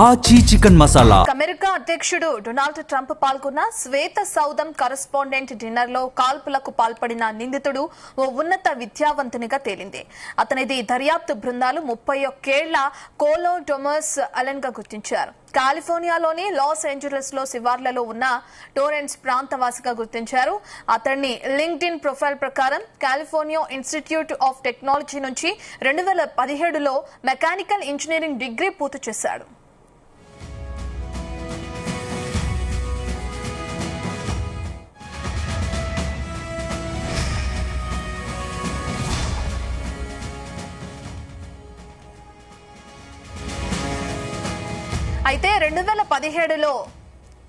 ఆచి chicken masala. America అధ్యక్షుడు Donald Trump పాల్గొన్న శ్వేత సౌధం కరెస్పాండెంట్ డిన్నర్ లో కాల్పులకు పాల్పడిన నిందితుడు ఓ ఉన్నత విద్యావంతునిగా తేలింది. అతనిది దర్యాప్తు బృందాలు 31 ఏళ్ల కోలో టోమస్ అలెన్ గా గుర్తించారు. కాలిఫోర్నియాలోని లాస్ ఏంజలస్ లో శివార్లలో ఉన్న టోరెన్స్ ప్రాంతవాసిగా గుర్తించారు. అతన్ని లింక్డ్ఇన్ ప్రొఫైల్ ప్రకారం కాలిఫోర్నియా ఇన్స్టిట్యూట్ ఆఫ్ టెక్నాలజీ నుంచి 2017లో మెకానికల్ ఇంజనీరింగ్ డిగ్రీ పూర్తి చేశాడు. అయితే 2017లో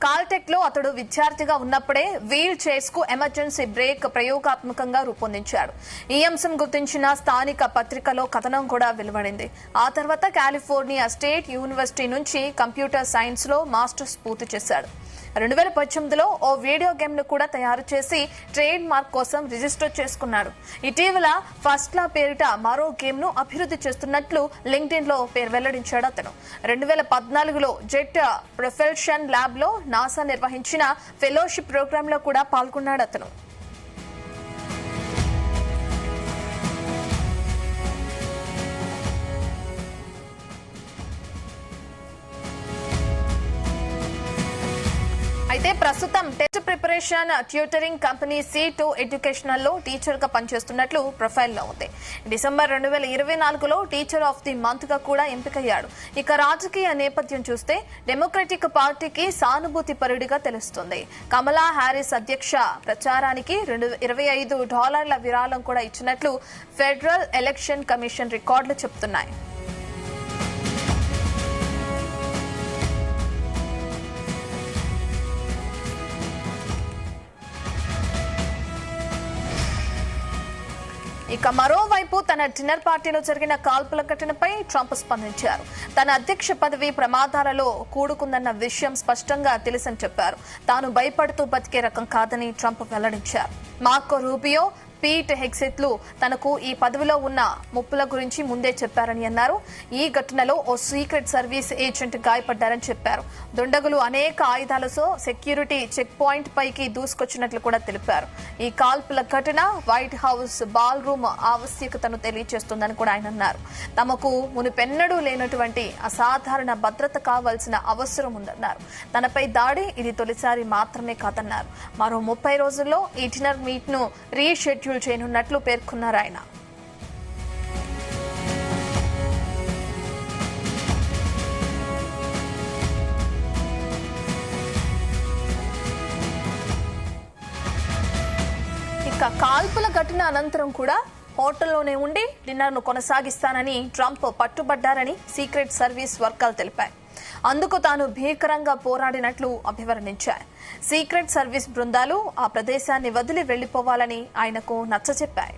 కాల్టెక్ లో అతడు విద్యార్థిగా ఉన్నప్పుడే వీల్ చైర్స్ కు ఎమర్జెన్సీ బ్రేక్ ప్రయోగాత్మకంగా రూపొందించాడు. ఈ అంశం గుర్తించిన స్థానిక పత్రికలో కథనం కూడా వెలువడింది. ఆ తర్వాత కాలిఫోర్నియా స్టేట్ యూనివర్సిటీ నుంచి కంప్యూటర్ సైన్స్ లో మాస్టర్స్ పూర్తి చేశాడు. 2018లో ఓ వీడియో గేమ్ ను కూడా తయారు చేసి ట్రేడ్ మార్క్ కోసం రిజిస్టర్ చేసుకున్నాడు. ఇటీవల ఫస్ట్ లా పేరిట మరో గేమ్ ను అభివృద్ధి చేస్తున్నట్లు లింక్డ్ఇన్ లో పేరు వెల్లడించాడు అతను. 2014లో జెట్ ప్రొపల్షన్ ల్యాబ్ లో నాసా నిర్వహించిన ఫెలోషిప్ ప్రోగ్రామ్ లో కూడా పాల్గొన్నాడు అతను. అయితే ప్రస్తుతం test preparation tutoring company C2 educational లో టీచర్ గా పనిచేస్తున్నట్లు ప్రొఫైల్ లో ఉంది. డిసెంబర్ 2024లో టీచర్ ఆఫ్ ది మంత్ గా కూడా ఎంపికయ్యాడు. ఇక రాజకీయ నేపథ్యం చూస్తే డెమోక్రటిక్ పార్టీకి సానుభూతి పరుడిగా తెలుస్తుంది. కమలా హ్యారిస్ అధ్యక్ష ప్రచారానికి $25 విరాళం కూడా ఇచ్చినట్లు ఫెడరల్ ఎలక్షన్ కమిషన్ రికార్డులు చెబుతున్నాయి. ఇక మరోవైపు తన డిన్నర్ పార్టీలో జరిగిన కాల్పుల ఘటనపై ట్రంప్ స్పందించారు. తన అధ్యక్ష పదవి ప్రమాదాలలో కూడుకుందన్న విషయం స్పష్టంగా తెలుసని చెప్పారు. తాను భయపడుతూ బతికే రకం కాదని ట్రంప్ వెల్లడించారు. మార్కో రూబియో, పీట్ హెగ్సెట్లు తనకు ఈ పదవిలో ఉన్న ముప్పుల గురించి ముందే చెప్పారని అన్నారు. ఈ ఘటనలో ఓ సీక్రెట్ సర్వీస్ ఏజెంట్ గాయపడ్డారని చెప్పారు. దుండగులు అనేక ఆయుధాలతో సెక్యూరిటీ చెక్ పాయింట్ పైకి దూసుకొచ్చినట్లు కూడా తెలిపారు. ఈ కాల్పుల ఘటన వైట్ హౌస్ బాల్ రూమ్ ఆవశ్యకతను తెలియజేస్తుందని కూడా ఆయన అన్నారు. తమకు మునుపెన్నడూ లేనటువంటి అసాధారణ భద్రత కావాల్సిన అవసరం ఉందన్నారు. తనపై దాడి ఇది తొలిసారి మాత్రమే కాదన్నారు. మరో 30 రోజుల్లో ఈ డిన్నర్ మీట్ ను రీషెడ్యూల్ చేయనున్నట్లు పేర్కొన్నారు ఆయన. ఇక కాల్పుల ఘటన అనంతరం కూడా హోటల్లోనే ఉండి డిన్నర్ ను కొనసాగిస్తానని ట్రంప్ పట్టుబడ్డారని సీక్రెట్ సర్వీస్ వర్గాలు తెలిపాయి. అందుకు తాను భీకరంగా పోరాడినట్లు అభివర్ణించారు. సీక్రెట్ సర్వీస్ బృందాలు ఆ ప్రదేశాన్ని వదిలి వెళ్లిపోవాలని ఆయనకు నచ్చజెప్పాయి.